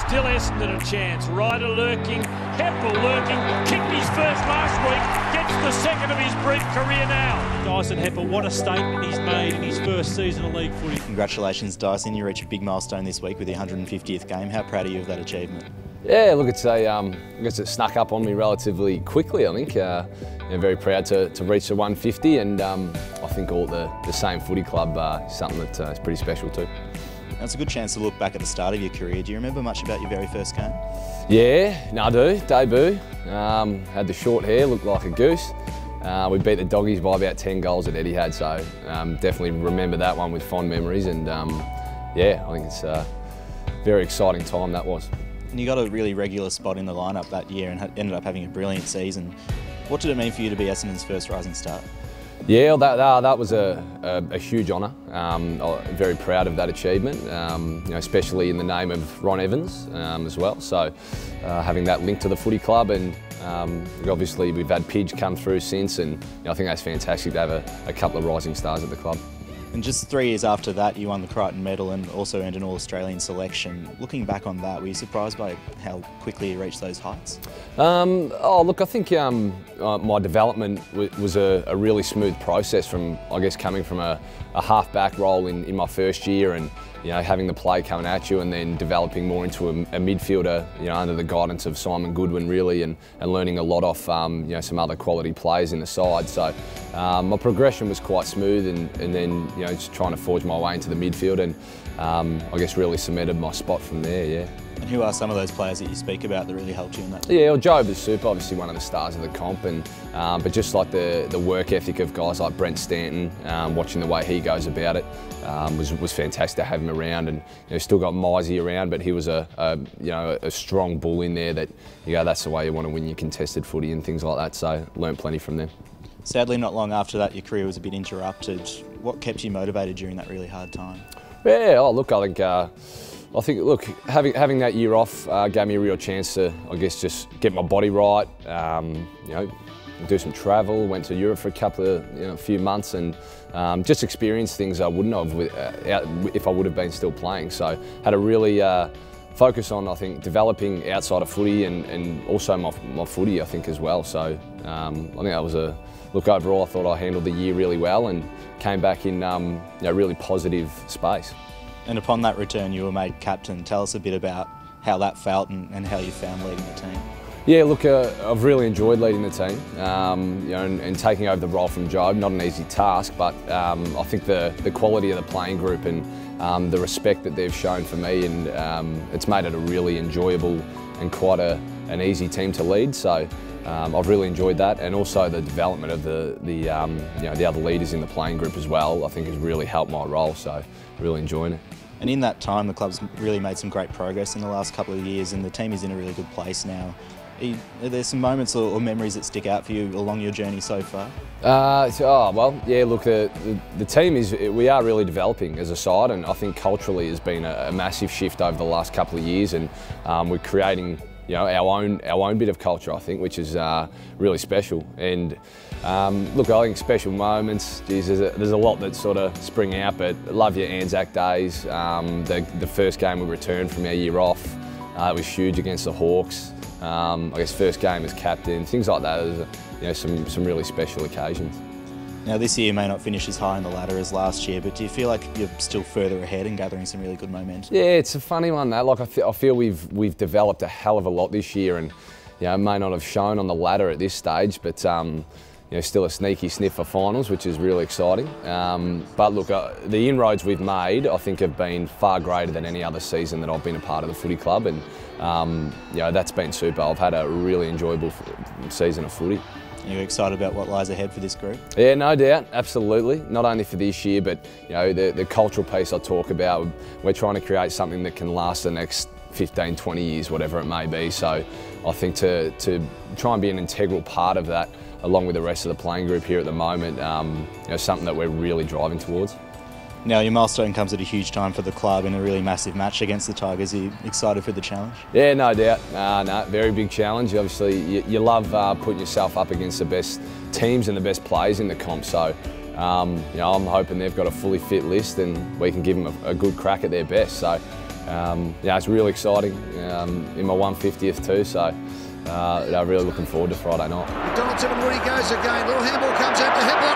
Still Essendon a chance. Ryder lurking, Heppell lurking, kicked his first last week, gets the second of his brief career now. Dyson Heppell, what a statement he's made in his first season of league footy. Congratulations, Dyson. You reached a big milestone this week with your 150th game. How proud are you of that achievement? Yeah, look, I guess it snuck up on me relatively quickly, I think. Very proud to reach the 150, and I think all the same footy club is something that is pretty special too. Now, it's a good chance to look back at the start of your career. Do you remember much about your very first game? Yeah, no, I do. Debut. Had the short hair, looked like a goose. We beat the Doggies by about 10 goals at Etihad, so definitely remember that one with fond memories, and yeah, I think it's a very exciting time that was. And you got a really regular spot in the lineup that year and ended up having a brilliant season. What did it mean for you to be Essendon's first rising star? Yeah, that was a huge honour. I'm very proud of that achievement, especially in the name of Ron Evans as well. So having that link to the footy club, and obviously we've had Pidge come through since, and I think that's fantastic to have a couple of rising stars at the club. And just 3 years after that, you won the Crichton Medal and also earned an All-Australian selection. Looking back on that, were you surprised by how quickly you reached those heights? Oh, look, I think my development was a really smooth process from, I guess, coming from a half-back role in my first year, and having the play coming at you, and then developing more into a midfielder, under the guidance of Simon Goodwin, really, and learning a lot off, some other quality players in the side. So my progression was quite smooth, and then just trying to forge my way into the midfield, and I guess really cemented my spot from there. Yeah. And who are some of those players that you speak about that really helped you in that? Yeah, well, Job is super, obviously one of the stars of the comp, and but just like the work ethic of guys like Brent Stanton, watching the way he goes about it, was fantastic to have him around, and still got Mizey around, but he was a strong bull in there that that's the way you want to win your contested footy and things like that. So learnt plenty from them. Sadly, not long after that, your career was a bit interrupted. What kept you motivated during that really hard time? Yeah, oh, look, I think, look, having that year off gave me a real chance to, I guess, just get my body right, do some travel, went to Europe for a few months, and just experience things I wouldn't have if I would have been still playing. So had a really focus on, I think, developing outside of footy, and also my footy, I think, as well. So I think that was look, overall, I thought I handled the year really well and came back in a really positive space. And upon that return, you were made captain. Tell us a bit about how that felt and how you found leading the team. Yeah, look, I've really enjoyed leading the team, and taking over the role from Job. Not an easy task, but I think the quality of the playing group and the respect that they've shown for me, and it's made it a really enjoyable and quite an easy team to lead. So I've really enjoyed that, and also the development of the other leaders in the playing group as well, I think has really helped my role. So really enjoying it. And in that time, the club's really made some great progress in the last couple of years, and the team is in a really good place now. Are there some moments or memories that stick out for you along your journey so far? Well, yeah, look, the team we are really developing as a side, and I think culturally has been a massive shift over the last couple of years, and we're creating our own bit of culture, I think, which is really special. And look, I think special moments, geez, there's a lot that sort of spring out, but I love your Anzac days. The first game we returned from our year off, it was huge against the Hawks. I guess first game as captain, things like that. There's some really special occasions. Now, this year may not finish as high on the ladder as last year, but do you feel like you're still further ahead and gathering some really good momentum? Yeah, it's a funny one, that. Like, I feel we've developed a hell of a lot this year, and it may not have shown on the ladder at this stage, but still a sneaky sniff for finals, which is really exciting. But look, the inroads we've made, I think, have been far greater than any other season that I've been a part of the footy club, and that's been super. I've had a really enjoyable season of footy. Are you excited about what lies ahead for this group? Yeah, no doubt, absolutely. Not only for this year, but the cultural piece I talk about. We're trying to create something that can last the next 15, 20 years, whatever it may be. So I think to try and be an integral part of that, along with the rest of the playing group here at the moment, something that we're really driving towards. Now, your milestone comes at a huge time for the club in a really massive match against the Tigers. Are you excited for the challenge? Yeah, no doubt. No, very big challenge. Obviously, you love putting yourself up against the best teams and the best players in the comp. So, I'm hoping they've got a fully fit list and we can give them a good crack at their best. So, Yeah, it's really exciting in my 150th too, so I'm really looking forward to Friday night. Donaldson and Woody goes again. Little handball comes out to Heppell.